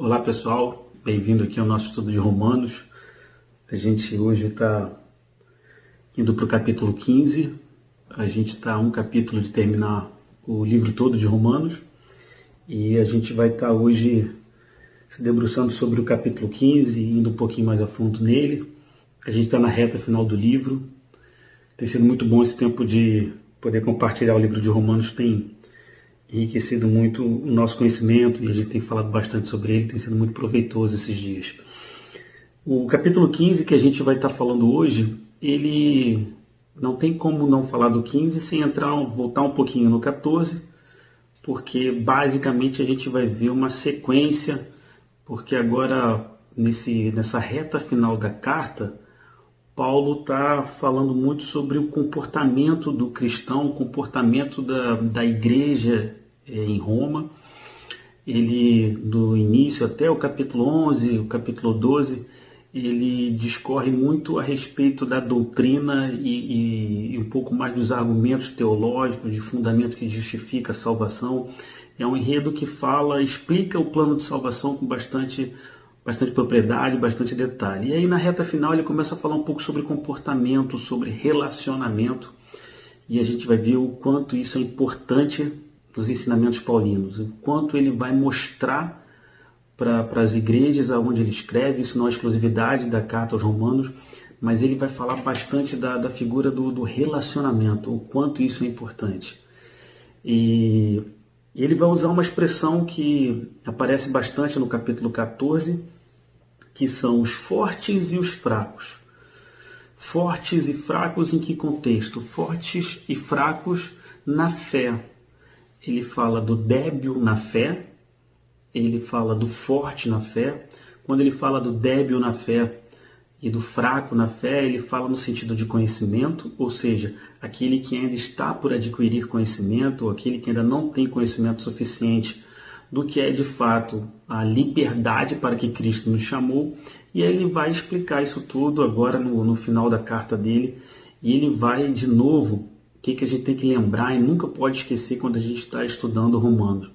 Olá pessoal, bem-vindo aqui ao nosso estudo de Romanos. A gente hoje está indo para o capítulo 15. A gente está a um capítulo de terminar o livro todo de Romanos. E a gente vai estar hoje se debruçando sobre o capítulo 15, indo um pouquinho mais a fundo nele. A gente está na reta final do livro. Tem sido muito bom esse tempo de poder compartilhar o livro de Romanos. Tem enriquecido muito o nosso conhecimento e a gente tem falado bastante sobre ele, tem sido muito proveitoso esses dias. O capítulo 15 que a gente vai estar falando hoje, ele não tem como não falar do 15 sem voltar um pouquinho no 14, porque basicamente a gente vai ver uma sequência, porque agora nessa reta final da carta, Paulo está falando muito sobre o comportamento do cristão, o comportamento da igreja em Roma. Ele, do início até o capítulo 11, o capítulo 12, ele discorre muito a respeito da doutrina e um pouco mais dos argumentos teológicos, de fundamento que justifica a salvação. É um enredo que explica o plano de salvação com bastante propriedade, bastante detalhe. E aí na reta final ele começa a falar um pouco sobre comportamento, sobre relacionamento, e a gente vai ver o quanto isso é importante nos ensinamentos paulinos, o quanto ele vai mostrar para as igrejas aonde ele escreve. Isso não é exclusividade da carta aos Romanos, mas ele vai falar bastante da figura do relacionamento, o quanto isso é importante. E ele vai usar uma expressão que aparece bastante no capítulo 14, que são os fortes e os fracos. Fortes e fracos em que contexto? Fortes e fracos na fé. Ele fala do débil na fé, ele fala do forte na fé. Quando ele fala do débil na fé e do fraco na fé, ele fala no sentido de conhecimento, ou seja, aquele que ainda está por adquirir conhecimento, ou aquele que ainda não tem conhecimento suficiente do que é de fato a liberdade para que Cristo nos chamou. E aí ele vai explicar isso tudo agora no final da carta dele, e ele vai de novo, o que a gente tem que lembrar e nunca pode esquecer quando a gente está estudando Romanos.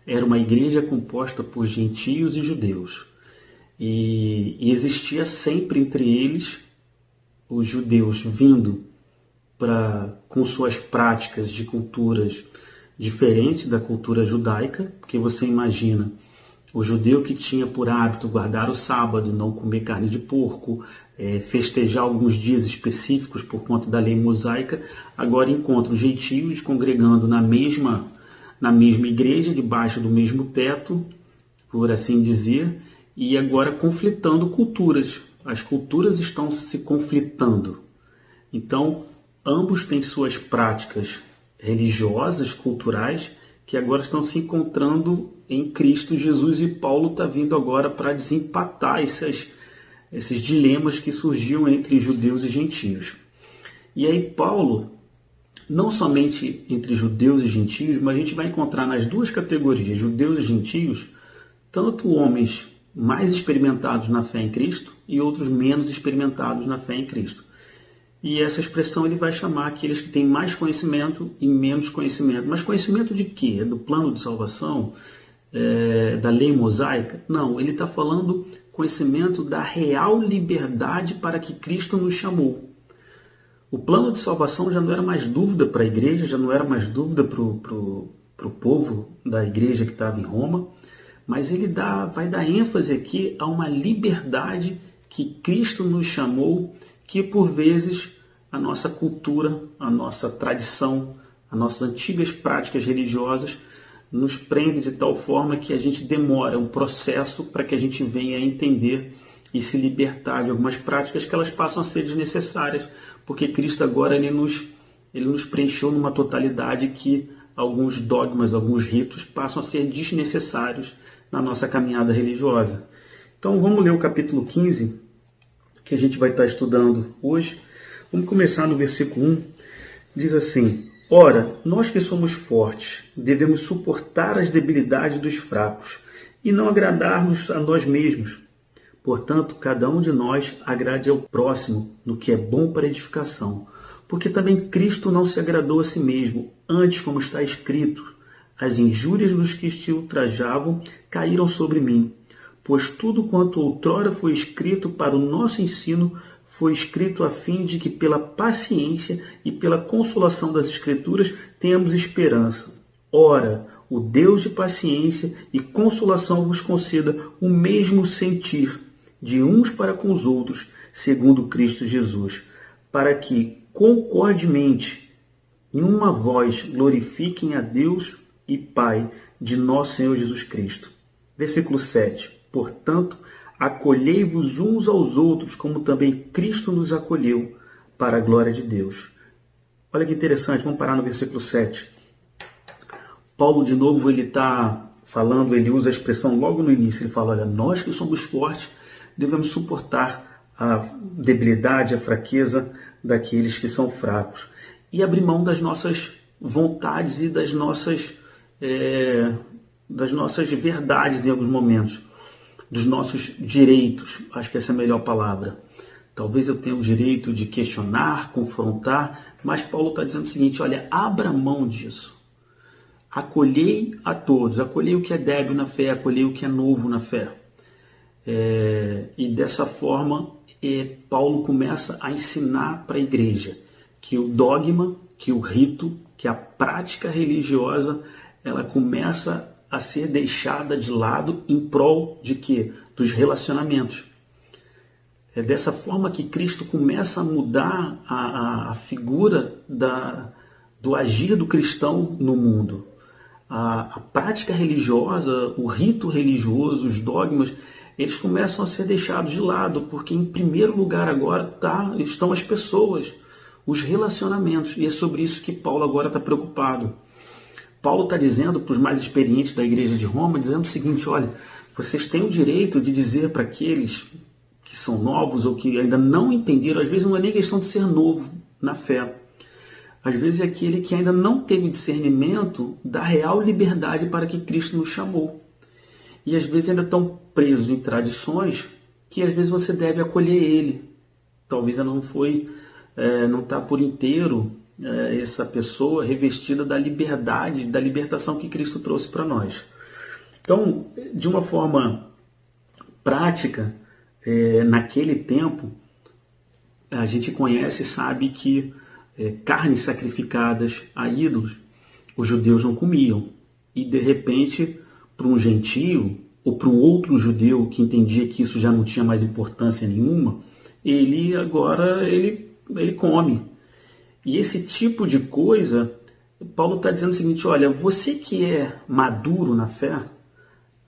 Era uma igreja composta por gentios e judeus. E existia sempre entre eles os judeus vindo com suas práticas de culturas diferentes da cultura judaica, porque você imagina o judeu que tinha por hábito guardar o sábado, não comer carne de porco, festejar alguns dias específicos por conta da lei mosaica, agora encontra os gentios congregando na mesma igreja, debaixo do mesmo teto, por assim dizer, e agora conflitando culturas. As culturas estão se conflitando. Então, ambos têm suas práticas religiosas, culturais, que agora estão se encontrando em Cristo Jesus, e Paulo está vindo agora para desempatar esses dilemas que surgiam entre judeus e gentios. E aí Paulo, não somente entre judeus e gentios, mas a gente vai encontrar nas duas categorias, judeus e gentios, tanto homens mais experimentados na fé em Cristo e outros menos experimentados na fé em Cristo. E essa expressão ele vai chamar aqueles que têm mais conhecimento e menos conhecimento. Mas conhecimento de quê? Do plano de salvação? Da lei mosaica? Não, ele está falando conhecimento da real liberdade para que Cristo nos chamou. O plano de salvação já não era mais dúvida para a igreja, já não era mais dúvida para o povo da igreja que estava em Roma, mas ele vai dar ênfase aqui a uma liberdade que Cristo nos chamou, que por vezes a nossa cultura, a nossa tradição, as nossas antigas práticas religiosas nos prende de tal forma que a gente demora um processo para que a gente venha a entender e se libertar de algumas práticas que elas passam a ser desnecessárias, porque Cristo agora ele nos preencheu numa totalidade que alguns dogmas, alguns ritos passam a ser desnecessários na nossa caminhada religiosa. Então vamos ler o capítulo 15, que a gente vai estar estudando hoje. Vamos começar no versículo 1. Diz assim: Ora, nós que somos fortes, devemos suportar as debilidades dos fracos e não agradar-nos a nós mesmos. Portanto, cada um de nós agrade ao próximo no que é bom para edificação. Porque também Cristo não se agradou a si mesmo, antes, como está escrito, as injúrias dos que te ultrajavam caíram sobre mim. Pois tudo quanto outrora foi escrito para o nosso ensino foi escrito a fim de que pela paciência e pela consolação das Escrituras tenhamos esperança. Ora, o Deus de paciência e consolação vos conceda o mesmo sentir de uns para com os outros, segundo Cristo Jesus, para que, concordemente, em uma voz, glorifiquem a Deus e Pai de nosso Senhor Jesus Cristo. Versículo 7. Portanto, acolhei-vos uns aos outros, como também Cristo nos acolheu, para a glória de Deus. Olha que interessante, vamos parar no versículo 7. Paulo, de novo, ele está falando, ele usa a expressão logo no início, ele fala, olha, nós que somos fortes, devemos suportar a debilidade, a fraqueza daqueles que são fracos. E abrir mão das nossas vontades e das nossas verdades em alguns momentos, dos nossos direitos. Acho que essa é a melhor palavra. Talvez eu tenha o direito de questionar, confrontar, mas Paulo está dizendo o seguinte, olha, abra mão disso. Acolhei a todos, acolhei o que é débil na fé, acolhei o que é novo na fé. E dessa forma, Paulo começa a ensinar para a igreja que o dogma, que o rito, que a prática religiosa, ela começa a ser deixada de lado em prol de quê? Dos relacionamentos. É dessa forma que Cristo começa a mudar a figura do agir do cristão no mundo. A prática religiosa, o rito religioso, os dogmas, eles começam a ser deixados de lado, porque em primeiro lugar agora estão as pessoas, os relacionamentos, e é sobre isso que Paulo agora está preocupado. Paulo está dizendo para os mais experientes da igreja de Roma, dizendo o seguinte, olha, vocês têm o direito de dizer para aqueles que são novos ou que ainda não entenderam, às vezes não é nem questão de ser novo na fé, às vezes é aquele que ainda não teve discernimento da real liberdade para que Cristo nos chamou. E às vezes ainda estão presos em tradições que às vezes você deve acolher ele. Talvez ainda não está por inteiro essa pessoa revestida da liberdade, da libertação que Cristo trouxe para nós. Então, de uma forma prática, naquele tempo, a gente conhece e sabe que carnes sacrificadas a ídolos, os judeus não comiam. E, de repente, para um gentio, ou para um outro judeu que entendia que isso já não tinha mais importância nenhuma, ele come. E esse tipo de coisa, Paulo está dizendo o seguinte, olha, você que é maduro na fé,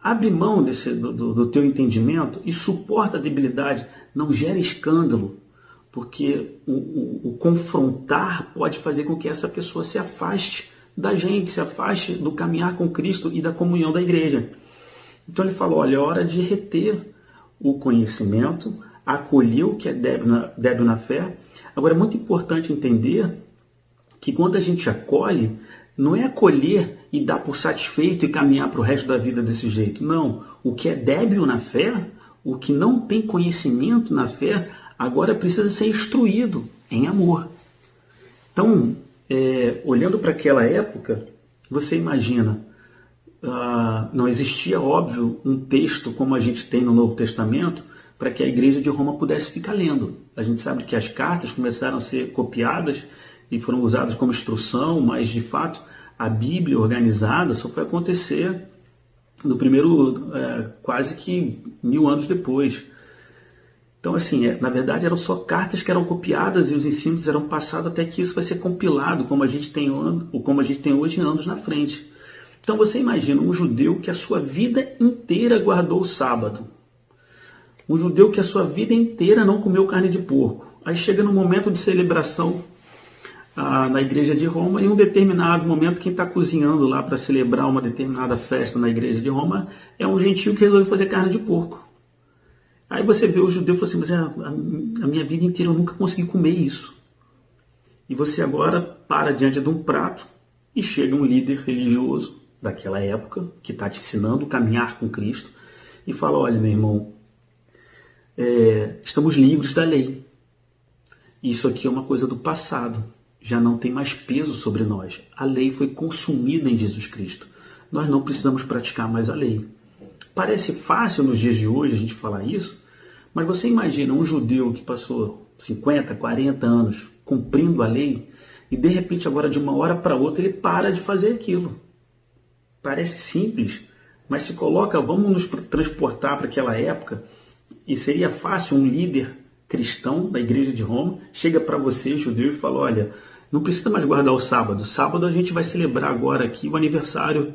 abre mão do teu entendimento e suporta a debilidade, não gera escândalo, porque o confrontar pode fazer com que essa pessoa se afaste da gente, se afaste do caminhar com Cristo e da comunhão da igreja. Então ele fala, olha, é hora de reter o conhecimento, acolher o que é débil na fé. Agora é muito importante entender que quando a gente acolhe, não é acolher e dar por satisfeito e caminhar para o resto da vida desse jeito. Não, o que é débil na fé, o que não tem conhecimento na fé, agora precisa ser instruído em amor. Então, olhando para aquela época, você imagina, não existia, óbvio, um texto como a gente tem no Novo Testamento para que a igreja de Roma pudesse ficar lendo. A gente sabe que as cartas começaram a ser copiadas e foram usadas como instrução, mas de fato a Bíblia organizada só foi acontecer no primeiro, quase que 1000 anos depois. Então, assim, na verdade eram só cartas que eram copiadas e os ensinos eram passados até que isso vai ser compilado, como a gente tem hoje, anos na frente. Então você imagina um judeu que a sua vida inteira guardou o sábado. Um judeu que a sua vida inteira não comeu carne de porco. Aí chega no momento de celebração na igreja de Roma, e em um determinado momento quem está cozinhando lá para celebrar uma determinada festa na igreja de Roma é um gentio que resolveu fazer carne de porco. Aí você vê o judeu e fala assim, mas a minha vida inteira eu nunca consegui comer isso. E você agora para diante de um prato e chega um líder religioso daquela época, que está te ensinando a caminhar com Cristo, e fala, olha meu irmão, estamos livres da lei. Isso aqui é uma coisa do passado, já não tem mais peso sobre nós. A lei foi consumida em Jesus Cristo. Nós não precisamos praticar mais a lei. Parece fácil nos dias de hoje a gente falar isso, mas você imagina um judeu que passou 50, 40 anos cumprindo a lei e de repente agora de uma hora para outra ele para de fazer aquilo. Parece simples, mas se coloca, vamos nos transportar para aquela época e seria fácil um líder cristão da igreja de Roma chega para você, judeu, e fala, olha, não precisa mais guardar o sábado. Sábado a gente vai celebrar agora aqui o aniversário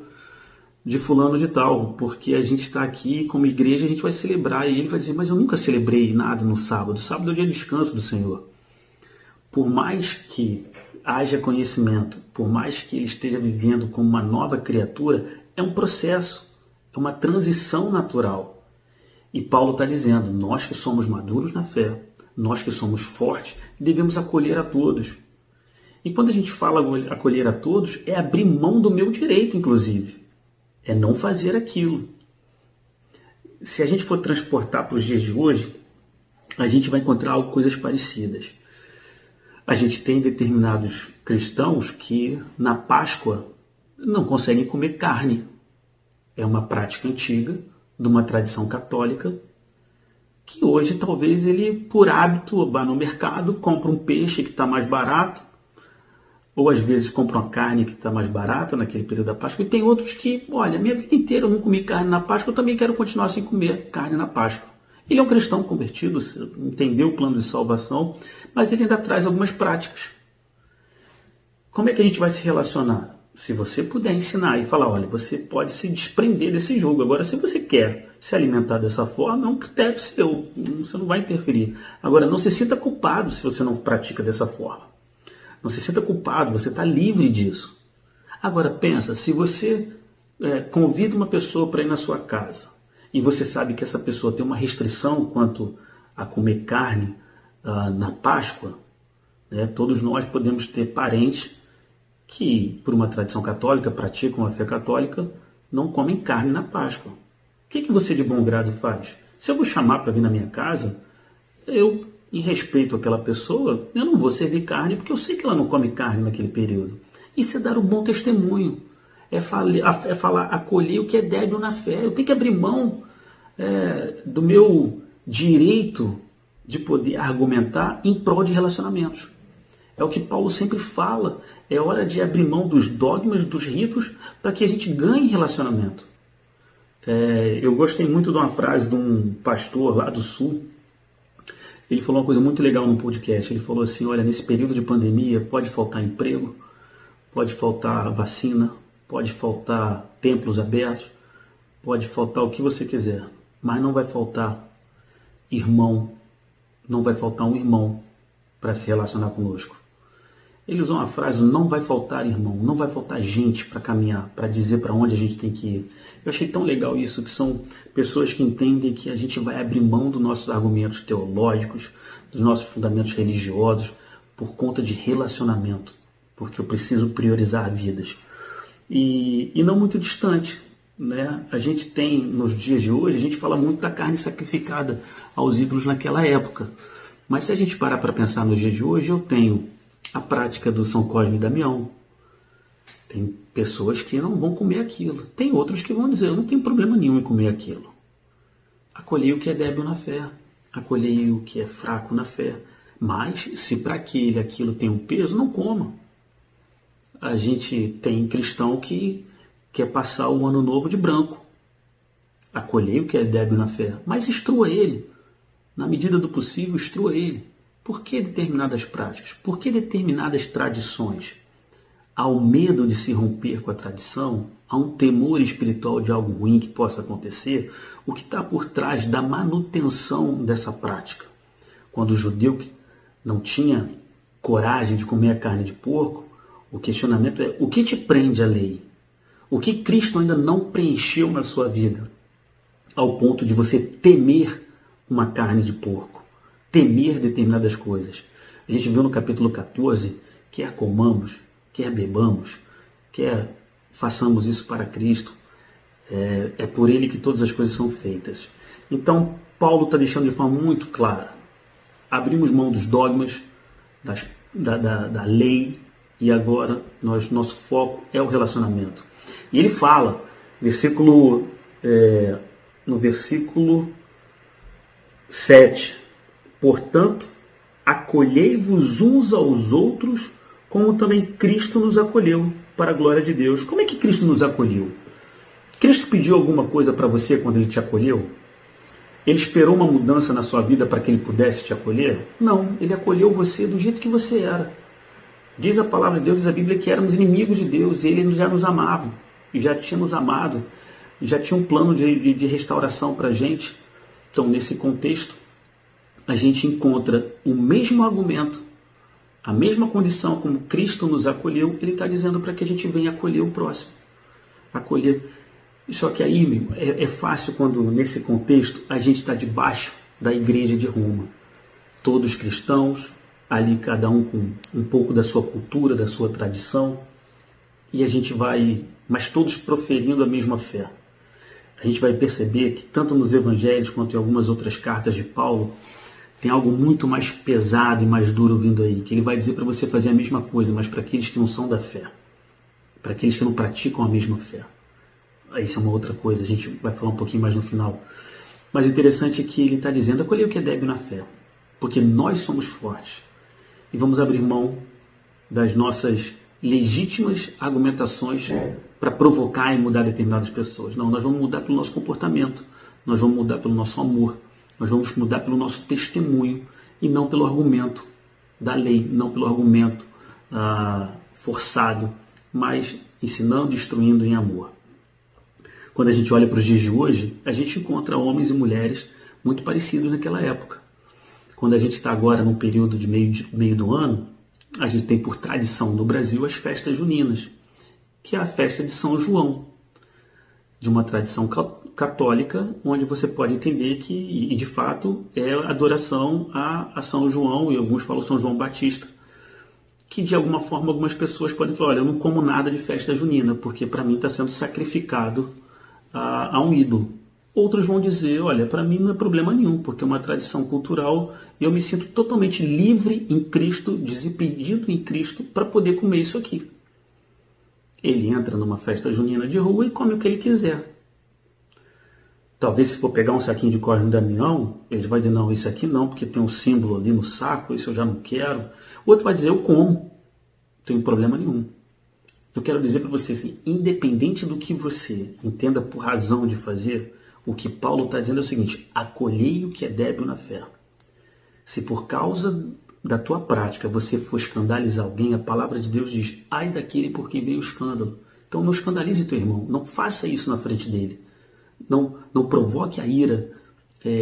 de fulano de tal, porque a gente está aqui como igreja, a gente vai celebrar. E ele vai dizer, mas eu nunca celebrei nada no sábado. Sábado é o dia de descanso do Senhor. Por mais que haja conhecimento, por mais que ele esteja vivendo como uma nova criatura, é um processo, é uma transição natural. E Paulo está dizendo, nós que somos maduros na fé, nós que somos fortes, devemos acolher a todos. E quando a gente fala acolher a todos, é abrir mão do meu direito, inclusive. É não fazer aquilo. Se a gente for transportar para os dias de hoje, a gente vai encontrar coisas parecidas. A gente tem determinados cristãos que na Páscoa não conseguem comer carne. É uma prática antiga, de uma tradição católica, que hoje talvez ele, por hábito, vá no mercado, compra um peixe que está mais barato, ou às vezes compra uma carne que está mais barata naquele período da Páscoa. E tem outros que, olha, minha vida inteira eu não comi carne na Páscoa, eu também quero continuar sem comer carne na Páscoa. Ele é um cristão convertido, entendeu o plano de salvação, mas ele ainda traz algumas práticas. Como é que a gente vai se relacionar? Se você puder ensinar e falar, olha, você pode se desprender desse jogo. Agora, se você quer se alimentar dessa forma, é um critério seu, você não vai interferir. Agora, não se sinta culpado se você não pratica dessa forma. Não se sinta culpado, você está livre disso. Agora, pensa, se você convida uma pessoa para ir na sua casa e você sabe que essa pessoa tem uma restrição quanto a comer carne na Páscoa, né, todos nós podemos ter parentes que, por uma tradição católica, praticam a fé católica, não comem carne na Páscoa. O que você de bom grado faz? Se eu vou chamar para vir na minha casa, eu, em respeito àquela pessoa, eu não vou servir carne, porque eu sei que ela não come carne naquele período. Isso é dar um bom testemunho. É falar, acolher o que é débil na fé. Eu tenho que abrir mão do meu direito de poder argumentar em prol de relacionamentos. É o que Paulo sempre fala. É hora de abrir mão dos dogmas, dos ritos, para que a gente ganhe relacionamento. Eu gostei muito de uma frase de um pastor lá do Sul. Ele falou uma coisa muito legal no podcast. Ele falou assim, olha, nesse período de pandemia pode faltar emprego, pode faltar vacina, pode faltar templos abertos, pode faltar o que você quiser, mas não vai faltar irmão, não vai faltar um irmão para se relacionar conosco. Ele usou uma frase, não vai faltar irmão, não vai faltar gente para caminhar, para dizer para onde a gente tem que ir. Eu achei tão legal isso, que são pessoas que entendem que a gente vai abrir mão dos nossos argumentos teológicos, dos nossos fundamentos religiosos, por conta de relacionamento, porque eu preciso priorizar vidas. E não muito distante, né? A gente tem, nos dias de hoje, a gente fala muito da carne sacrificada aos ídolos naquela época. Mas se a gente parar para pensar nos dias de hoje, eu tenho a prática do São Cosme e Damião. Tem pessoas que não vão comer aquilo. Tem outros que vão dizer, eu não tenho problema nenhum em comer aquilo. Acolher o que é débil na fé. Acolher o que é fraco na fé. Mas, se para aquilo tem um peso, não coma. A gente tem cristão que quer passar o ano novo de branco. Acolher o que é débil na fé. Mas instrua ele. Na medida do possível, instrua ele. Por que determinadas práticas? Por que determinadas tradições? Há o medo de se romper com a tradição? Há um temor espiritual de algo ruim que possa acontecer? O que está por trás da manutenção dessa prática? Quando o judeu não tinha coragem de comer a carne de porco, o questionamento é, o que te prende à lei? O que Cristo ainda não preencheu na sua vida? Ao ponto de você temer uma carne de porco? Temer determinadas coisas. A gente viu no capítulo 14, quer comamos, quer bebamos, quer façamos isso para Cristo, é por Ele que todas as coisas são feitas. Então, Paulo está deixando de forma muito clara, abrimos mão dos dogmas, da lei, e agora nosso foco é o relacionamento. E ele fala, versículo no versículo 7. Portanto, acolhei-vos uns aos outros, como também Cristo nos acolheu, para a glória de Deus. Como é que Cristo nos acolheu? Cristo pediu alguma coisa para você quando Ele te acolheu? Ele esperou uma mudança na sua vida para que Ele pudesse te acolher? Não, Ele acolheu você do jeito que você era. Diz a palavra de Deus, diz a Bíblia, que éramos inimigos de Deus, e Ele já nos amava, e já tinha nos amado, e já tinha um plano de restauração para a gente. Então, nesse contexto, a gente encontra o mesmo argumento, a mesma condição como Cristo nos acolheu. Ele está dizendo para que a gente venha acolher o próximo. Acolher. Só que aí é fácil quando, nesse contexto, a gente está debaixo da igreja de Roma. Todos cristãos, ali cada um com um pouco da sua cultura, da sua tradição, e a gente vai, mas todos proferindo a mesma fé. A gente vai perceber que tanto nos evangelhos quanto em algumas outras cartas de Paulo, tem algo muito mais pesado e mais duro vindo aí, que ele vai dizer para você fazer a mesma coisa, mas para aqueles que não são da fé, para aqueles que não praticam a mesma fé. Isso é uma outra coisa, a gente vai falar um pouquinho mais no final. Mas o interessante é que ele está dizendo, acolher o que é débil na fé, porque nós somos fortes e vamos abrir mão das nossas legítimas argumentações para provocar e mudar determinadas pessoas. Não, nós vamos mudar pelo nosso comportamento, nós vamos mudar pelo nosso amor, nós vamos mudar pelo nosso testemunho e não pelo argumento da lei, não pelo argumento forçado, mas ensinando, instruindo em amor. Quando a gente olha para os dias de hoje, a gente encontra homens e mulheres muito parecidos naquela época. Quando a gente está agora num período de meio do ano, a gente tem por tradição no Brasil as festas juninas, que é a festa de São João, de uma tradição católica, onde você pode entender que, e de fato, é adoração a São João, e alguns falam São João Batista, que de alguma forma algumas pessoas podem falar, olha, eu não como nada de festa junina, porque para mim está sendo sacrificado a um ídolo. Outros vão dizer, olha, para mim não é problema nenhum, porque é uma tradição cultural e eu me sinto totalmente livre em Cristo, desimpedido em Cristo, para poder comer isso aqui. Ele entra numa festa junina de rua e come o que ele quiser. Talvez se for pegar um saquinho de Cosme e Damião, ele vai dizer, não, isso aqui não, porque tem um símbolo ali no saco, isso eu já não quero. O outro vai dizer, eu como, não tenho problema nenhum. Eu quero dizer para você assim, independente do que você entenda por razão de fazer, o que Paulo está dizendo é o seguinte, acolhei o que é débil na fé. Se por causa da tua prática você for escandalizar alguém, a palavra de Deus diz, ai daquele por quem veio o escândalo. Então não escandalize teu irmão, não faça isso na frente dele. Não provoque a ira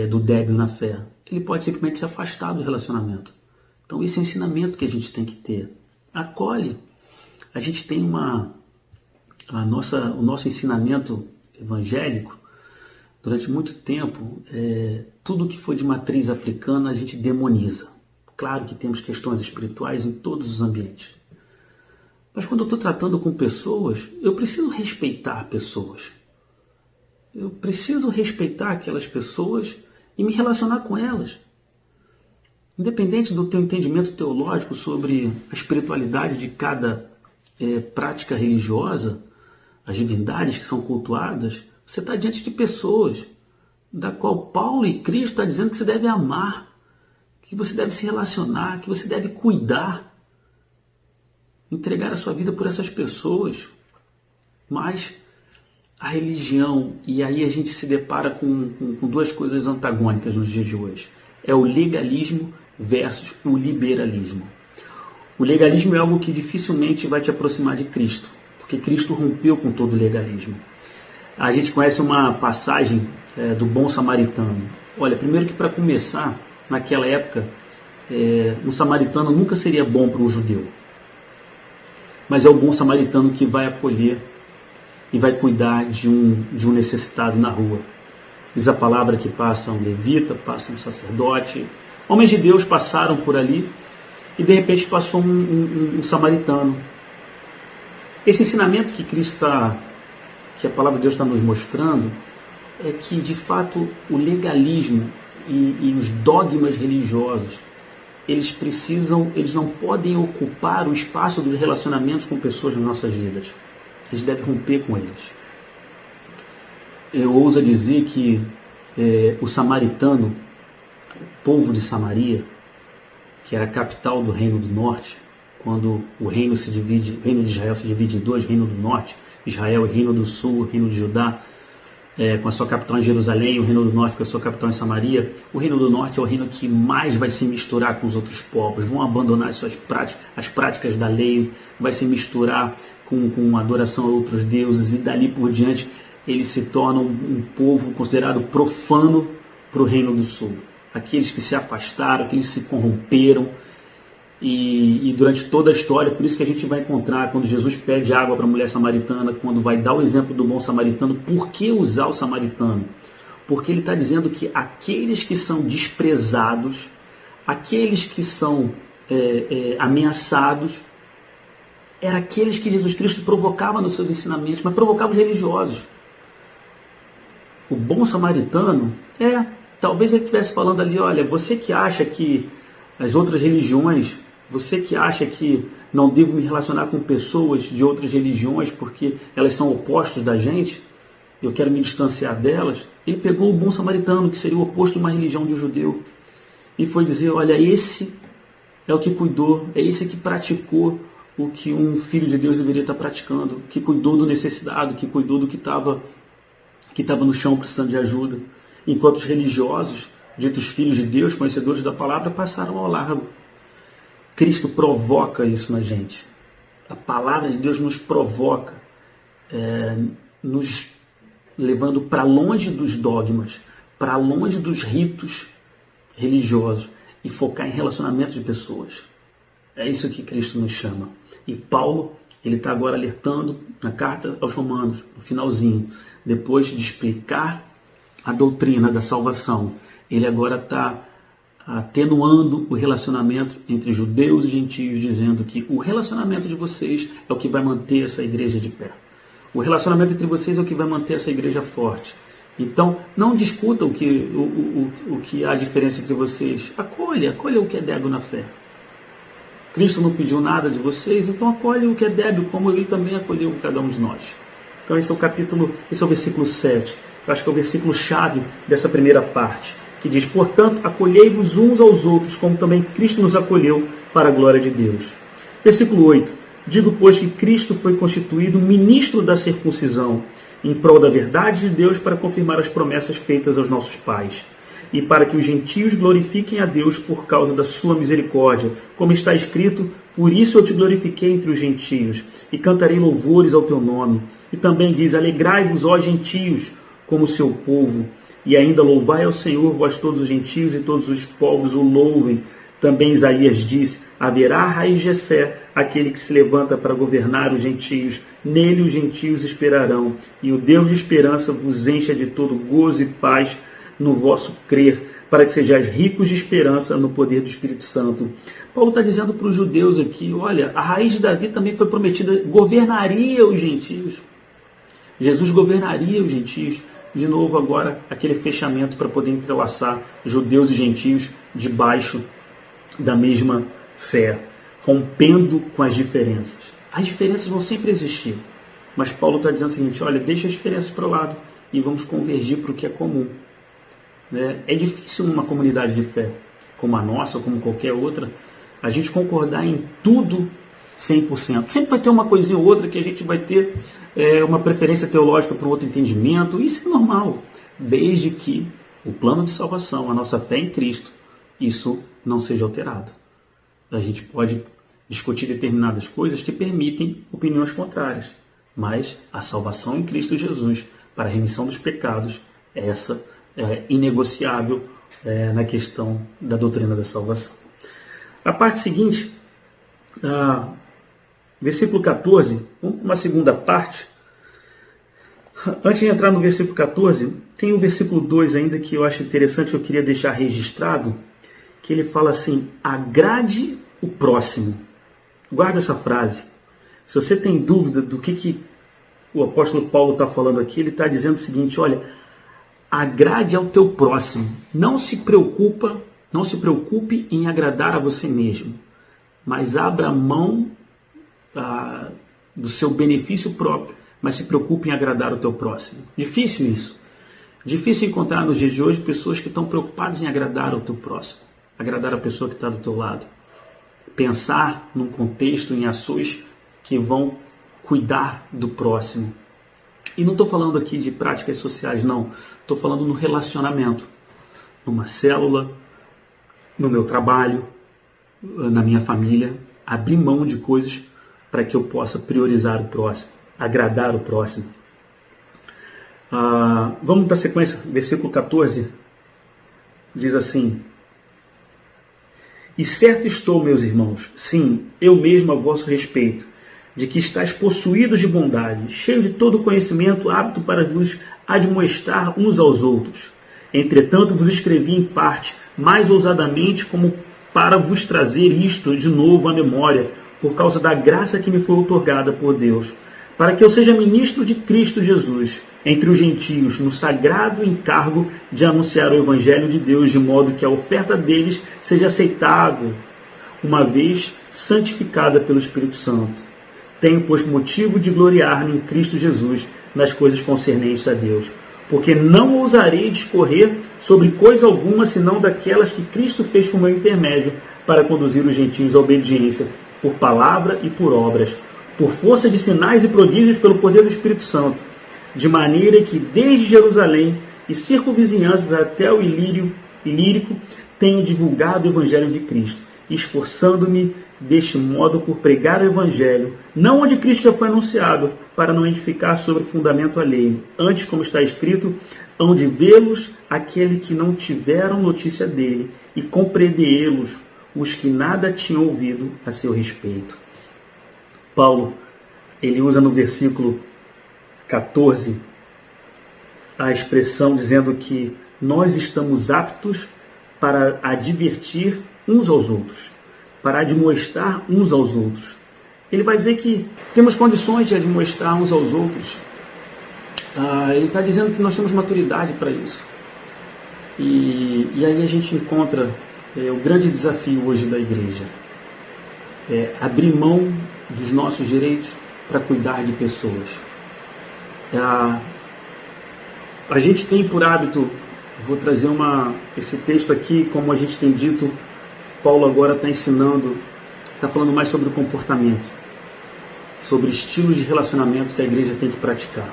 do débil na fé. Ele pode simplesmente se afastar do relacionamento. Então esse é o ensinamento que a gente tem que ter. Acolhe. A gente tem o nosso ensinamento evangélico, durante muito tempo, tudo que foi de matriz africana a gente demoniza. Claro que temos questões espirituais em todos os ambientes. Mas quando eu estou tratando com pessoas, eu preciso respeitar pessoas. Eu preciso respeitar aquelas pessoas e me relacionar com elas. Independente do teu entendimento teológico sobre a espiritualidade de cada prática religiosa, as divindades que são cultuadas, você está diante de pessoas da qual Paulo e Cristo estão dizendo que você deve amar, que você deve se relacionar, que você deve cuidar, entregar a sua vida por essas pessoas. Mas a religião, e aí a gente se depara com duas coisas antagônicas nos dias de hoje. É o legalismo versus o liberalismo. O legalismo é algo que dificilmente vai te aproximar de Cristo, porque Cristo rompeu com todo o legalismo. A gente conhece uma passagem do bom samaritano. Olha, primeiro que para começar, naquela época, um samaritano nunca seria bom para um judeu. Mas é o bom samaritano que vai acolher e vai cuidar de um necessitado na rua. Diz a palavra que passa um levita, passa um sacerdote. Homens de Deus passaram por ali e de repente passou um samaritano. Esse ensinamento que que a palavra de Deus está nos mostrando, é que de fato o legalismo e os dogmas religiosos, eles não podem ocupar o espaço dos relacionamentos com pessoas nas nossas vidas. A gente deve romper com eles. Eu ouso dizer que o samaritano, o povo de Samaria, que era a capital do Reino do Norte, quando o reino de Israel se divide em dois, Reino do Norte, Israel e Reino do Sul, Reino de Judá, com a sua capital em Jerusalém, o Reino do Norte com a sua capital em Samaria. O Reino do Norte é o reino que mais vai se misturar com os outros povos, vão abandonar as práticas da lei, vai se misturar com adoração a outros deuses, e dali por diante eles se tornam um povo considerado profano para o Reino do Sul. Aqueles que se afastaram, aqueles que se corromperam, e durante toda a história, por isso que a gente vai encontrar, quando Jesus pede água para a mulher samaritana, quando vai dar o exemplo do bom samaritano, por que usar o samaritano? Porque ele está dizendo que aqueles que são desprezados, aqueles que são ameaçados, eram aqueles que Jesus Cristo provocava nos seus ensinamentos, mas provocava os religiosos. O bom samaritano, talvez ele estivesse falando ali, olha, você que acha que as outras religiões, você que acha que não devo me relacionar com pessoas de outras religiões porque elas são opostos da gente, eu quero me distanciar delas, ele pegou o bom samaritano, que seria o oposto de uma religião de judeu, e foi dizer, olha, esse é o que cuidou, é esse que praticou o que um filho de Deus deveria estar praticando, que cuidou do necessitado, que cuidou do que estava no chão precisando de ajuda, enquanto os religiosos, ditos filhos de Deus, conhecedores da palavra, passaram ao largo. Cristo provoca isso na gente. A palavra de Deus nos provoca, nos levando para longe dos dogmas, para longe dos ritos religiosos e focar em relacionamentos de pessoas. É isso que Cristo nos chama. E Paulo, ele está agora alertando na carta aos Romanos, no finalzinho, depois de explicar a doutrina da salvação, ele agora está atenuando o relacionamento entre judeus e gentios, dizendo que o relacionamento de vocês é o que vai manter essa igreja de pé. O relacionamento entre vocês é o que vai manter essa igreja forte. Então, não discuta o que há diferença entre vocês. Acolha o que é débil na fé. Cristo não pediu nada de vocês, então acolhe o que é débil, como ele também acolheu cada um de nós. Então esse é o versículo 7. Eu acho que é o versículo chave dessa primeira parte, que diz, portanto, acolhei-vos uns aos outros, como também Cristo nos acolheu para a glória de Deus. Versículo 8. Digo, pois, que Cristo foi constituído ministro da circuncisão, em prol da verdade de Deus, para confirmar as promessas feitas aos nossos pais, e para que os gentios glorifiquem a Deus por causa da sua misericórdia, como está escrito, por isso eu te glorifiquei entre os gentios, e cantarei louvores ao teu nome. E também diz, alegrai-vos, ó gentios, como seu povo, e ainda louvai ao Senhor, vós todos os gentios, e todos os povos o louvem. Também Isaías diz, haverá raiz de Jessé, aquele que se levanta para governar os gentios, nele os gentios esperarão, e o Deus de esperança vos encha de todo gozo e paz no vosso crer, para que sejais ricos de esperança no poder do Espírito Santo. Paulo está dizendo para os judeus aqui, olha, a raiz de Davi também foi prometida, governaria os gentios. Jesus governaria os gentios. De novo agora, aquele fechamento para poder entrelaçar judeus e gentios debaixo da mesma fé, rompendo com as diferenças. As diferenças vão sempre existir, mas Paulo está dizendo o seguinte, olha, deixa as diferenças para o lado e vamos convergir para o que é comum. É difícil numa comunidade de fé, como a nossa, ou como qualquer outra, a gente concordar em tudo 100%. Sempre vai ter uma coisinha ou outra que a gente vai ter uma preferência teológica para um outro entendimento. Isso é normal, desde que o plano de salvação, a nossa fé em Cristo, isso não seja alterado. A gente pode discutir determinadas coisas que permitem opiniões contrárias, mas a salvação em Cristo Jesus para a remissão dos pecados, essa é inegociável na questão da doutrina da salvação. A parte seguinte, versículo 14, uma segunda parte. Antes de entrar no versículo 14, tem o versículo 2 ainda que eu acho interessante, eu queria deixar registrado, que ele fala assim, agrade o próximo. Guarda essa frase. Se você tem dúvida do que o apóstolo Paulo está falando aqui, ele está dizendo o seguinte, olha, agrade ao teu próximo. Não se preocupe em agradar a você mesmo, mas abra mão do seu benefício próprio, mas se preocupe em agradar o teu próximo. Difícil isso. Difícil encontrar nos dias de hoje pessoas que estão preocupadas em agradar ao teu próximo, agradar a pessoa que está do teu lado. Pensar num contexto, em ações que vão cuidar do próximo. E não estou falando aqui de práticas sociais, não. Estou falando no relacionamento. Numa célula, no meu trabalho, na minha família. Abrir mão de coisas para que eu possa priorizar o próximo, agradar o próximo. Vamos para a sequência, versículo 14. Diz assim: E certo estou, meus irmãos, sim, eu mesmo a vosso respeito, de que estáis possuídos de bondade, cheios de todo conhecimento, apto para vos admoestar uns aos outros. Entretanto, vos escrevi em parte, mais ousadamente, como para vos trazer isto de novo à memória, por causa da graça que me foi outorgada por Deus, para que eu seja ministro de Cristo Jesus, entre os gentios, no sagrado encargo de anunciar o Evangelho de Deus, de modo que a oferta deles seja aceitável, uma vez santificada pelo Espírito Santo. Tenho, pois, motivo de gloriar-me em Cristo Jesus nas coisas concernentes a Deus, porque não ousarei discorrer sobre coisa alguma, senão daquelas que Cristo fez por meu intermédio, para conduzir os gentios à obediência, por palavra e por obras, por força de sinais e prodígios pelo poder do Espírito Santo, de maneira que desde Jerusalém e circunvizinhanças até o Ilírico tenho divulgado o Evangelho de Cristo, esforçando-me deste modo por pregar o Evangelho, não onde Cristo já foi anunciado, para não edificar sobre fundamento alheio. Antes, como está escrito, hão de vê-los aquele que não tiveram notícia dele, e compreendê-los os que nada tinham ouvido a seu respeito. Paulo, ele usa no versículo 14 a expressão dizendo que nós estamos aptos para advertir uns aos outros, para admoestar uns aos outros. Ele vai dizer que temos condições de admoestar uns aos outros. Ele está dizendo que nós temos maturidade para isso. E aí a gente encontra o grande desafio hoje da igreja. Abrir mão dos nossos direitos para cuidar de pessoas. A gente tem por hábito, vou trazer esse texto aqui, como a gente tem dito, Paulo agora está ensinando, está falando mais sobre o comportamento, sobre estilos de relacionamento que a igreja tem que praticar.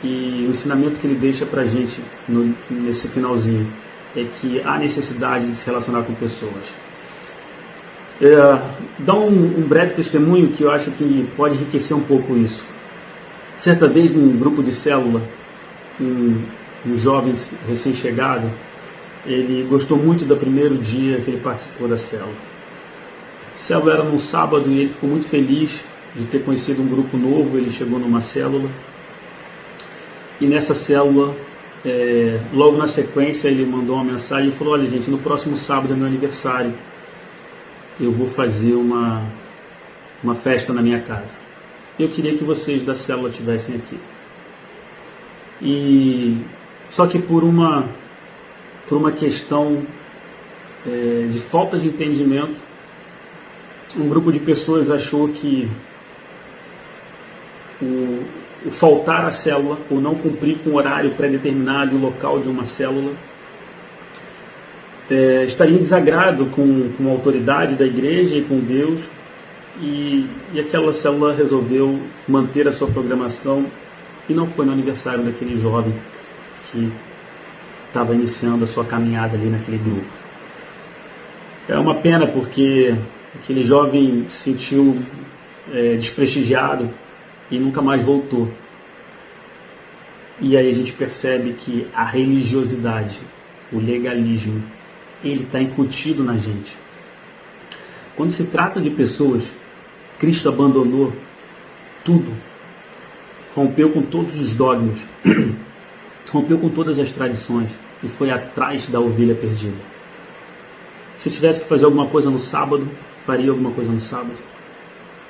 E o ensinamento que ele deixa para a gente nesse finalzinho é que há necessidade de se relacionar com pessoas. Dá um breve testemunho que eu acho que pode enriquecer um pouco isso. Certa vez, num grupo de célula, um jovem recém-chegado, ele gostou muito do primeiro dia que ele participou da célula. A célula era num sábado e ele ficou muito feliz de ter conhecido um grupo novo. Ele chegou numa célula e nessa célula, logo na sequência, ele mandou uma mensagem e falou: olha gente, no próximo sábado é meu aniversário, eu vou fazer uma festa na minha casa. Eu queria que vocês da célula estivessem aqui. Só que por uma questão de falta de entendimento, um grupo de pessoas achou que o faltar à célula, ou não cumprir com o horário pré-determinado e o local de uma célula, estaria em desagrado com a autoridade da igreja e com Deus, e aquela célula resolveu manter a sua programação e não foi no aniversário daquele jovem que estava iniciando a sua caminhada ali naquele grupo. É uma pena porque aquele jovem se sentiu desprestigiado e nunca mais voltou. E aí a gente percebe que a religiosidade, o legalismo, ele está incutido na gente. Quando se trata de pessoas, Cristo abandonou tudo, rompeu com todos os dogmas, rompeu com todas as tradições e foi atrás da ovelha perdida. Se tivesse que fazer alguma coisa no sábado, faria alguma coisa no sábado.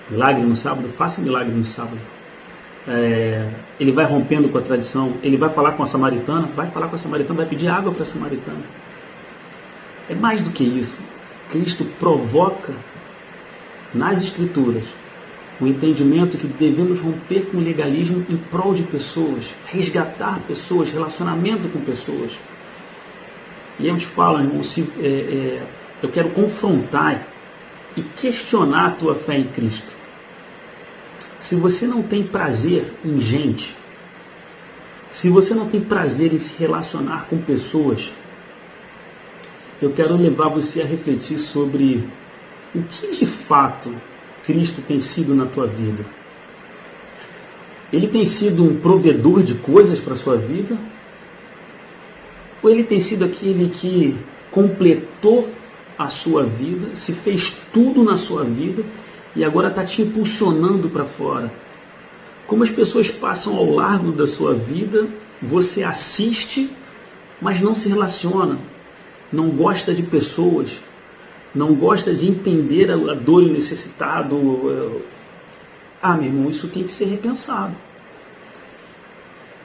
Milagre no sábado? Faça milagre no sábado. Ele vai rompendo com a tradição, ele vai falar com a samaritana, vai pedir água para a samaritana. É mais do que isso. Cristo provoca nas Escrituras O entendimento que devemos romper com o legalismo em prol de pessoas, resgatar pessoas, relacionamento com pessoas. E eu te falo, irmão, eu quero confrontar e questionar a tua fé em Cristo. Se você não tem prazer em gente, se você não tem prazer em se relacionar com pessoas, eu quero levar você a refletir sobre o que de fato Cristo tem sido na tua vida. Ele tem sido um provedor de coisas para a sua vida? Ou ele tem sido aquele que completou a sua vida, se fez tudo na sua vida e agora está te impulsionando para fora? Como as pessoas passam ao largo da sua vida, você assiste, mas não se relaciona, não gosta de pessoas, não gosta de entender a dor e o necessitado. Meu irmão, isso tem que ser repensado.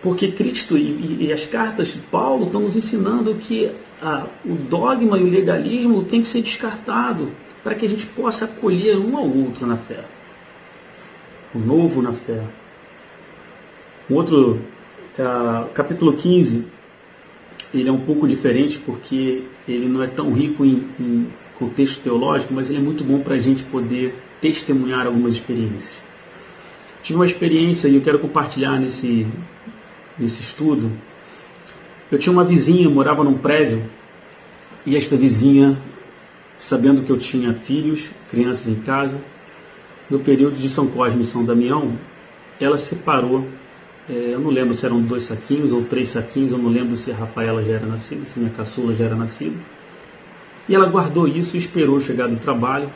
Porque Cristo e as cartas de Paulo estão nos ensinando que o dogma e o legalismo tem que ser descartado para que a gente possa acolher um ao outro na fé. O novo na fé. Capítulo 15, ele é um pouco diferente porque ele não é tão rico em contexto teológico, mas ele é muito bom para a gente poder testemunhar algumas experiências. Tive uma experiência e eu quero compartilhar nesse estudo. Eu tinha uma vizinha, eu morava num prédio, e esta vizinha, sabendo que eu tinha filhos, crianças em casa, no período de São Cosme e São Damião, ela separou, eu não lembro se eram 2 saquinhos ou 3 saquinhos, eu não lembro se a Rafaela já era nascida, se minha caçula já era nascida. E ela guardou isso e esperou eu chegar do trabalho,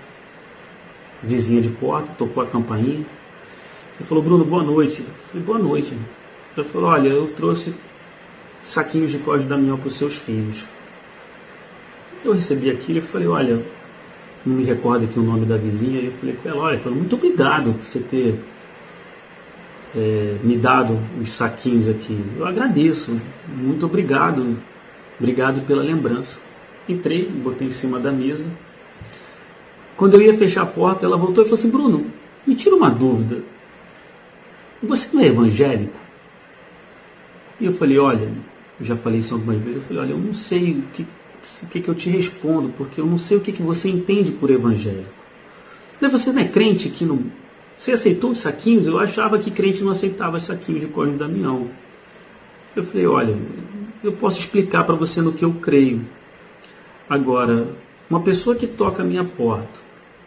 vizinha de porta, tocou a campainha, e falou: Bruno, boa noite. Eu falei: boa noite. Ela falou: olha, eu trouxe saquinhos de Cosme e Damião para os seus filhos. Eu recebi aquilo e falei: olha, não me recordo aqui o nome da vizinha. E eu falei com ela: olha, muito obrigado por você ter me dado os saquinhos aqui. Eu agradeço, muito obrigado, obrigado pela lembrança. Entrei, botei em cima da mesa. Quando eu ia fechar a porta, ela voltou e falou assim: Bruno, me tira uma dúvida, você não é evangélico? E eu falei: olha, eu já falei isso algumas vezes, eu falei: olha, eu não sei o que eu te respondo, porque eu não sei o que você entende por evangélico. Mas você não é crente que não... Você aceitou os saquinhos? Eu achava que crente não aceitava saquinhos de Cosme e Damião. Eu falei: olha, eu posso explicar para você no que eu creio. Agora, uma pessoa que toca a minha porta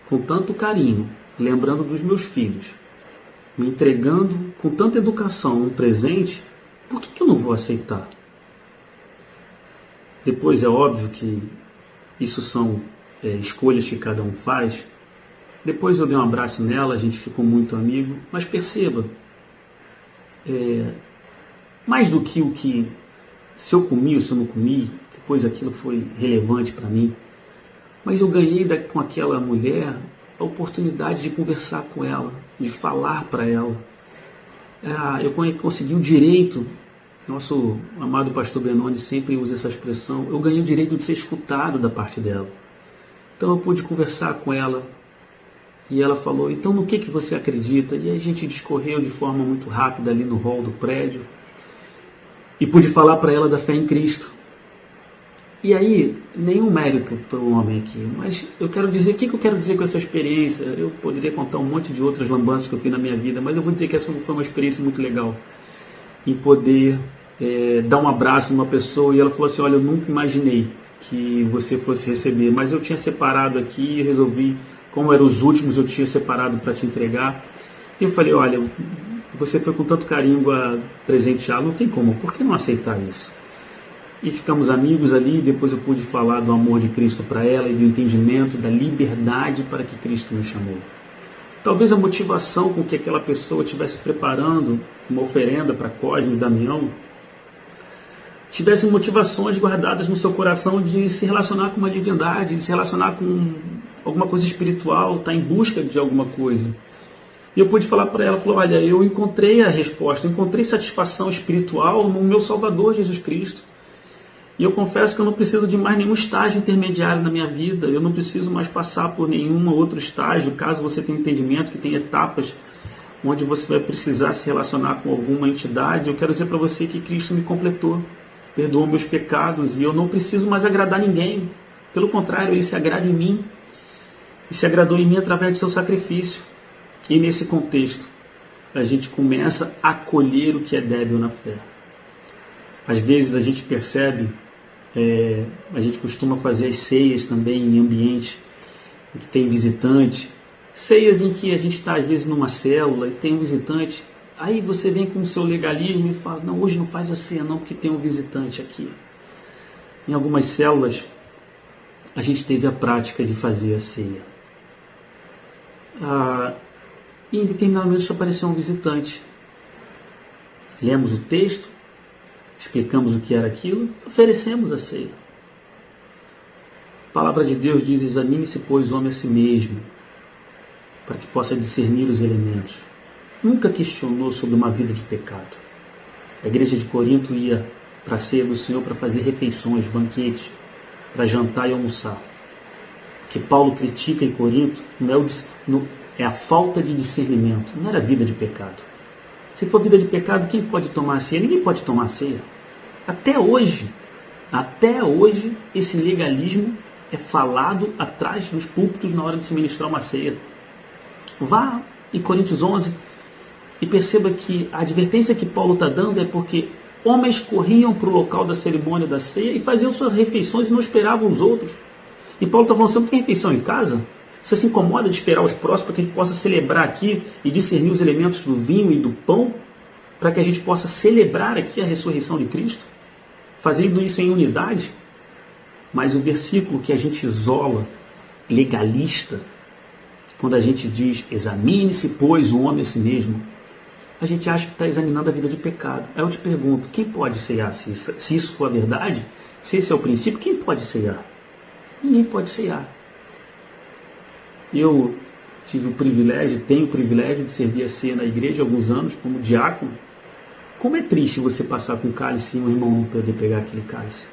com tanto carinho, lembrando dos meus filhos, me entregando com tanta educação um presente, por que eu não vou aceitar? Depois é óbvio que isso são escolhas que cada um faz. Depois eu dei um abraço nela, a gente ficou muito amigo, mas perceba, mais do que se eu comi ou se eu não comi, depois aquilo foi relevante para mim, mas eu ganhei com aquela mulher a oportunidade de conversar com ela, de falar para ela. Eu consegui o direito, nosso amado pastor Benoni sempre usa essa expressão, eu ganhei o direito de ser escutado da parte dela. Então eu pude conversar com ela, e ela falou: então no que você acredita? E a gente discorreu de forma muito rápida ali no hall do prédio, e pude falar para ela da fé em Cristo. E aí, nenhum mérito para o homem aqui, mas eu quero dizer, o que eu quero dizer com essa experiência? Eu poderia contar um monte de outras lambanças que eu fiz na minha vida, mas eu vou dizer que essa foi uma experiência muito legal, em poder dar um abraço numa pessoa, e ela falou assim: olha, eu nunca imaginei que você fosse receber, mas eu tinha separado aqui e resolvi, como eram os últimos, eu tinha separado para te entregar. E eu falei: olha, você foi com tanto carinho a presentear, não tem como, por que não aceitar isso? E ficamos amigos ali, depois eu pude falar do amor de Cristo para ela e do entendimento, da liberdade para que Cristo me chamou. Talvez a motivação com que aquela pessoa estivesse preparando uma oferenda para Cosme e Damião tivesse motivações guardadas no seu coração de se relacionar com uma divindade, de se relacionar com alguma coisa espiritual, estar em busca de alguma coisa. E eu pude falar para ela, falou: olha, eu encontrei a resposta, eu encontrei satisfação espiritual no meu Salvador Jesus Cristo. E eu confesso que eu não preciso de mais nenhum estágio intermediário na minha vida. Eu não preciso mais passar por nenhum outro estágio, caso você tenha entendimento que tem etapas onde você vai precisar se relacionar com alguma entidade. Eu quero dizer para você que Cristo me completou, perdoou meus pecados e eu não preciso mais agradar ninguém. Pelo contrário, Ele se agrada em mim e se agradou em mim através do seu sacrifício. E nesse contexto, a gente começa a acolher o que é débil na fé. Às vezes a gente percebe, a gente costuma fazer as ceias também em ambientes em que tem visitante, ceias em que a gente está às vezes numa célula e tem um visitante, aí você vem com o seu legalismo e fala, não, hoje não faz a ceia não, porque tem um visitante aqui. Em algumas células, a gente teve a prática de fazer a ceia. E em determinado momento apareceu um visitante. Lemos o texto, explicamos o que era aquilo, oferecemos a ceia. A palavra de Deus diz, examine-se, pois, o homem a si mesmo, para que possa discernir os elementos. Nunca questionou sobre uma vida de pecado. A igreja de Corinto ia para a ceia do Senhor para fazer refeições, banquetes, para jantar e almoçar. O que Paulo critica em Corinto é a falta de discernimento, não era vida de pecado. Se for vida de pecado, quem pode tomar ceia? Ninguém pode tomar ceia. Até hoje, esse legalismo é falado atrás dos púlpitos na hora de se ministrar uma ceia. Vá em Coríntios 11 e perceba que a advertência que Paulo está dando é porque homens corriam para o local da cerimônia da ceia e faziam suas refeições e não esperavam os outros. E Paulo está falando, você não tem refeição em casa? Você se incomoda de esperar os próximos para que a gente possa celebrar aqui e discernir os elementos do vinho e do pão? Para que a gente possa celebrar aqui a ressurreição de Cristo? Fazendo isso em unidade? Mas o versículo que a gente isola, legalista, quando a gente diz, examine-se, pois, o homem a si mesmo, a gente acha que está examinando a vida de pecado. Aí eu te pergunto, quem pode ceiar? Se isso for a verdade, se esse é o princípio, quem pode ceiar? Ninguém pode ceiar. Eu tenho o privilégio de servir a ceia na igreja há alguns anos como diácono. Como é triste você passar com um cálice e um irmão não poder pegar aquele cálice.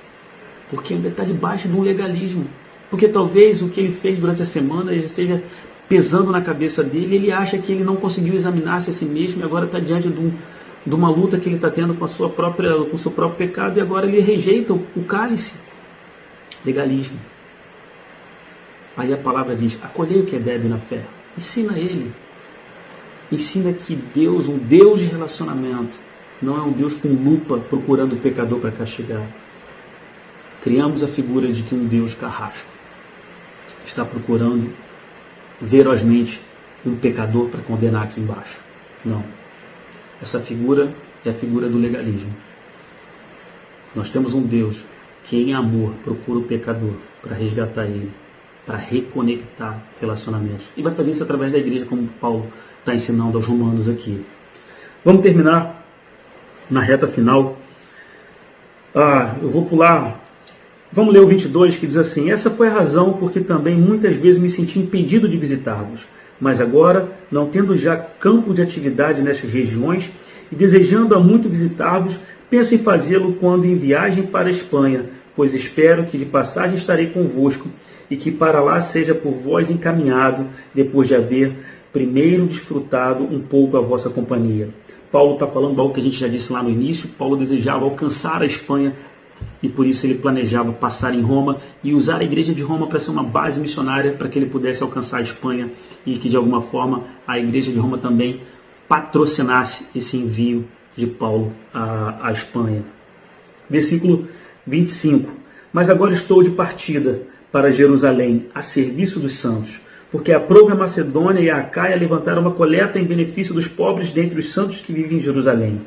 Porque ainda está debaixo de um legalismo. Porque talvez o que ele fez durante a semana esteja pesando na cabeça dele, ele acha que ele não conseguiu examinar-se a si mesmo e agora está diante de uma luta que ele está tendo com o seu próprio pecado e agora ele rejeita o cálice. Legalismo. Aí a palavra diz, acolhei o que é débil na fé. Ensina ele. Ensina que Deus, um Deus de relacionamento, não é um Deus com lupa procurando o pecador para castigar. Criamos a figura de que um Deus carrasco está procurando ferozmente um pecador para condenar aqui embaixo. Não. Essa figura é a figura do legalismo. Nós temos um Deus que em amor procura o pecador para resgatar ele, para reconectar relacionamentos. E vai fazer isso através da igreja, como Paulo está ensinando aos romanos aqui. Vamos terminar na reta final. Eu vou pular. Vamos ler o 22, que diz assim, essa foi a razão porque também muitas vezes me senti impedido de visitá-vos. Mas agora, não tendo já campo de atividade nessas regiões e desejando há muito visitar-vos, penso em fazê-lo quando em viagem para a Espanha, pois espero que de passagem estarei convosco e que para lá seja por vós encaminhado, depois de haver primeiro desfrutado um pouco a vossa companhia. Paulo está falando algo que a gente já disse lá no início. Paulo desejava alcançar a Espanha e por isso ele planejava passar em Roma e usar a igreja de Roma para ser uma base missionária para que ele pudesse alcançar a Espanha e que de alguma forma a igreja de Roma também patrocinasse esse envio de Paulo à Espanha. Versículo 25. Mas agora estou de partida para Jerusalém, a serviço dos santos, porque aprove a Macedônia e a Acaia levantaram uma coleta em benefício dos pobres dentre os santos que vivem em Jerusalém.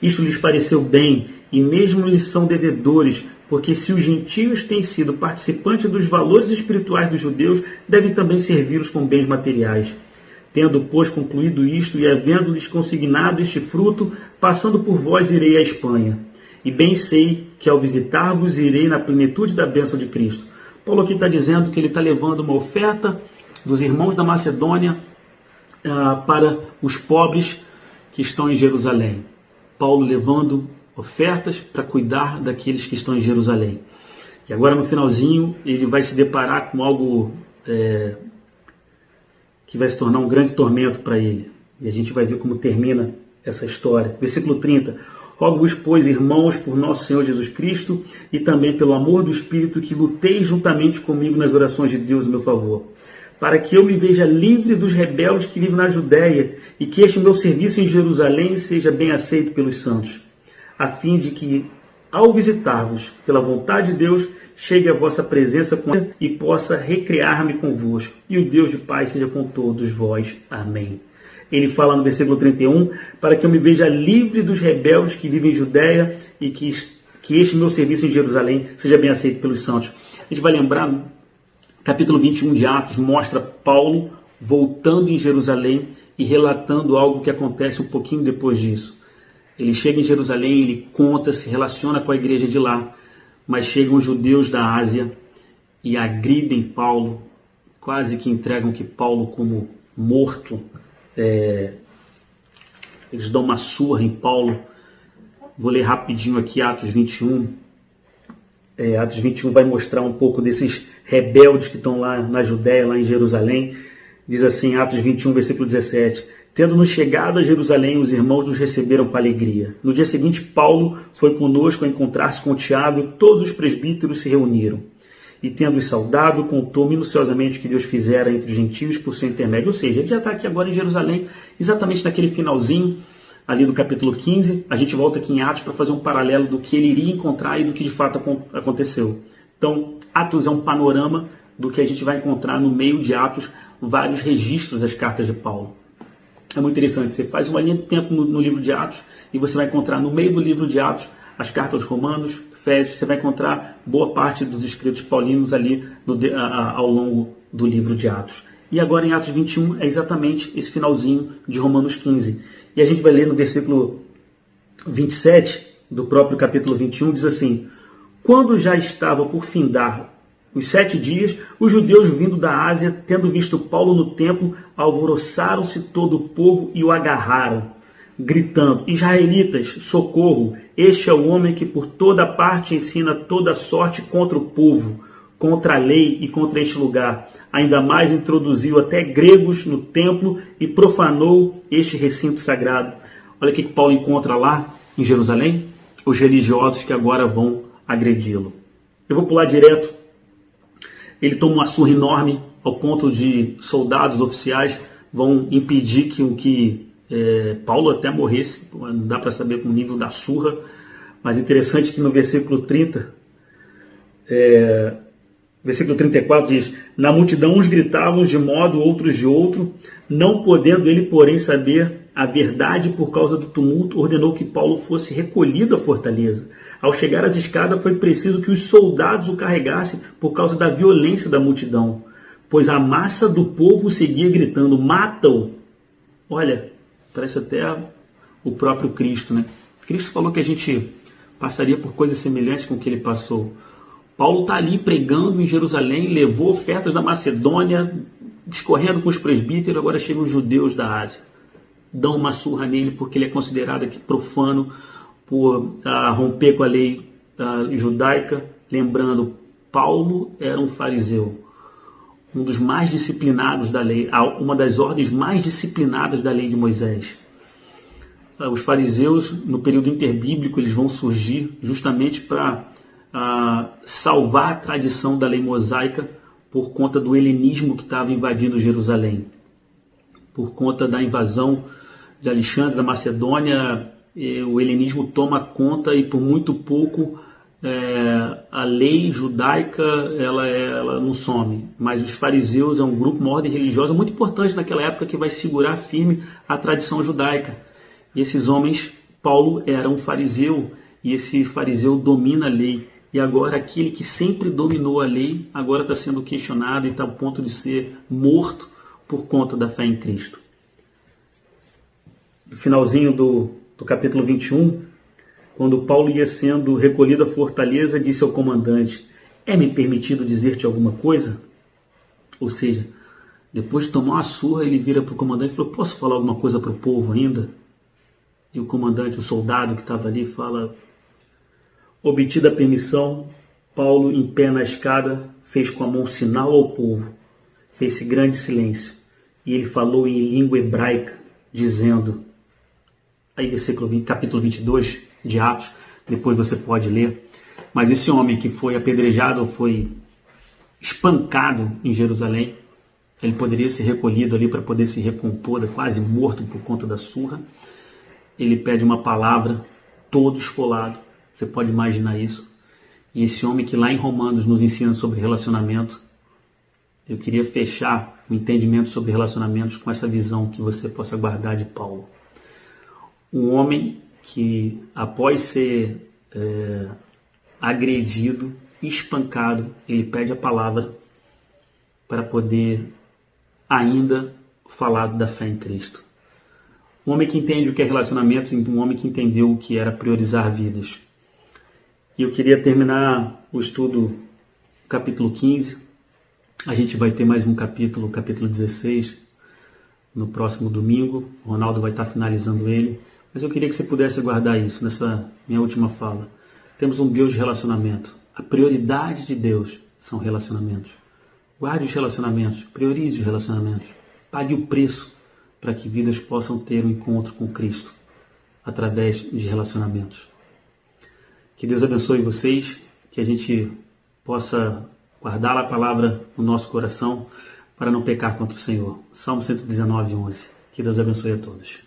Isto lhes pareceu bem, e mesmo eles são devedores, porque se os gentios têm sido participantes dos valores espirituais dos judeus, devem também servi-los com bens materiais. Tendo, pois, concluído isto e havendo-lhes consignado este fruto, passando por vós irei à Espanha. E bem sei que ao visitar-vos irei na plenitude da bênção de Cristo. Paulo aqui está dizendo que ele está levando uma oferta dos irmãos da Macedônia para os pobres que estão em Jerusalém. Paulo levando ofertas para cuidar daqueles que estão em Jerusalém. E agora no finalzinho ele vai se deparar com algo que vai se tornar um grande tormento para ele. E a gente vai ver como termina essa história. Versículo 30. Rogo-vos, pois, irmãos, por nosso Senhor Jesus Cristo e também pelo amor do Espírito, que luteis juntamente comigo nas orações de Deus em meu favor, para que eu me veja livre dos rebeldes que vivem na Judéia e que este meu serviço em Jerusalém seja bem aceito pelos santos, a fim de que, ao visitar-vos, pela vontade de Deus, chegue à vossa presença e possa recrear-me convosco. E o Deus de paz seja com todos vós. Amém. Ele fala no versículo 31, para que eu me veja livre dos rebeldes que vivem em Judéia e que este meu serviço em Jerusalém seja bem aceito pelos santos. A gente vai lembrar, capítulo 21 de Atos mostra Paulo voltando em Jerusalém e relatando algo que acontece um pouquinho depois disso. Ele chega em Jerusalém, ele conta, se relaciona com a igreja de lá, mas chegam os judeus da Ásia e agridem Paulo, quase que entregam que Paulo como morto. Eles dão uma surra em Paulo. Vou ler rapidinho aqui Atos 21. Atos 21 vai mostrar um pouco desses rebeldes que estão lá na Judéia, lá em Jerusalém. Diz assim, Atos 21, versículo 17. Tendo-nos chegado a Jerusalém, os irmãos nos receberam com alegria. No dia seguinte, Paulo foi conosco a encontrar-se com Tiago e todos os presbíteros se reuniram. E tendo-os saudado, contou minuciosamente o que Deus fizera entre os gentios por seu intermédio. Ou seja, ele já está aqui agora em Jerusalém, exatamente naquele finalzinho, ali do capítulo 15. A gente volta aqui em Atos para fazer um paralelo do que ele iria encontrar e do que de fato aconteceu. Então, Atos é um panorama do que a gente vai encontrar no meio de Atos, vários registros das cartas de Paulo. É muito interessante, você faz uma linha de tempo no livro de Atos e você vai encontrar no meio do livro de Atos as cartas aos Romanos, Efésios, você vai encontrar boa parte dos escritos paulinos ali ao longo do livro de Atos. E agora em Atos 21 é exatamente esse finalzinho de Romanos 15. E a gente vai ler no versículo 27 do próprio capítulo 21, diz assim: quando já estava por findar os 7 dias, os judeus vindo da Ásia, tendo visto Paulo no templo, alvoroçaram-se todo o povo e o agarraram, gritando: israelitas, socorro! Este é o homem que por toda parte ensina toda sorte contra o povo, contra a lei e contra este lugar. Ainda mais introduziu até gregos no templo e profanou este recinto sagrado. Olha o que Paulo encontra lá em Jerusalém. Os religiosos que agora vão agredi-lo. Eu vou pular direto. Ele toma uma surra enorme ao ponto de soldados oficiais vão impedir que Paulo até morresse. Não dá para saber com o nível da surra, mas interessante que no versículo 30, versículo 34 diz: na multidão uns gritavam de modo, outros de outro, não podendo ele, porém, saber a verdade por causa do tumulto, ordenou que Paulo fosse recolhido à fortaleza. Ao chegar às escadas, foi preciso que os soldados o carregassem por causa da violência da multidão, pois a massa do povo seguia gritando: mata-o! Olha, parece até o próprio Cristo, né? Cristo falou que a gente passaria por coisas semelhantes com o que ele passou. Paulo está ali pregando em Jerusalém, levou ofertas da Macedônia, discorrendo com os presbíteros, agora chegam os judeus da Ásia. Dão uma surra nele porque ele é considerado aqui profano por romper com a lei judaica. Lembrando, Paulo era um fariseu, um dos mais disciplinados da lei, uma das ordens mais disciplinadas da lei de Moisés. Os fariseus, no período interbíblico, eles vão surgir justamente para salvar a tradição da lei mosaica por conta do helenismo que estava invadindo Jerusalém. Por conta da invasão de Alexandre, da Macedônia, o helenismo toma conta e por muito pouco a lei judaica ela não some. Mas os fariseus é um grupo, uma ordem religiosa muito importante naquela época que vai segurar firme a tradição judaica. E esses homens, Paulo era um fariseu e esse fariseu domina a lei. E agora aquele que sempre dominou a lei agora está sendo questionado e está a ponto de ser morto por conta da fé em Cristo. No finalzinho do capítulo 21, quando Paulo ia sendo recolhido à fortaleza, disse ao comandante: é-me permitido dizer-te alguma coisa? Ou seja, depois de tomar uma surra, ele vira para o comandante e falou: posso falar alguma coisa para o povo ainda? E o comandante, o soldado que estava ali, fala: obtida a permissão, Paulo, em pé na escada, fez com a mão sinal ao povo. Fez-se grande silêncio. E ele falou em língua hebraica, dizendo... Aí versículo 20, capítulo 22 de Atos, depois você pode ler. Mas esse homem que foi apedrejado, foi espancado em Jerusalém, ele poderia ser recolhido ali para poder se recompor, quase morto por conta da surra. Ele pede uma palavra, todo esfolado. Você pode imaginar isso. E esse homem que lá em Romanos nos ensina sobre relacionamento, eu queria fechar o entendimento sobre relacionamentos com essa visão que você possa guardar de Paulo. Um homem que, após ser agredido, espancado, ele pede a palavra para poder ainda falar da fé em Cristo. Um homem que entende o que é relacionamento, um homem que entendeu o que era priorizar vidas. E eu queria terminar o estudo capítulo 15. A gente vai ter mais um capítulo 16, no próximo domingo. O Ronaldo vai estar finalizando ele. Mas eu queria que você pudesse guardar isso nessa minha última fala. Temos um Deus de relacionamento. A prioridade de Deus são relacionamentos. Guarde os relacionamentos, priorize os relacionamentos. Pague o preço para que vidas possam ter um encontro com Cristo através de relacionamentos. Que Deus abençoe vocês, que a gente possa guardar a palavra no nosso coração para não pecar contra o Senhor. Salmo 119, 11. Que Deus abençoe a todos.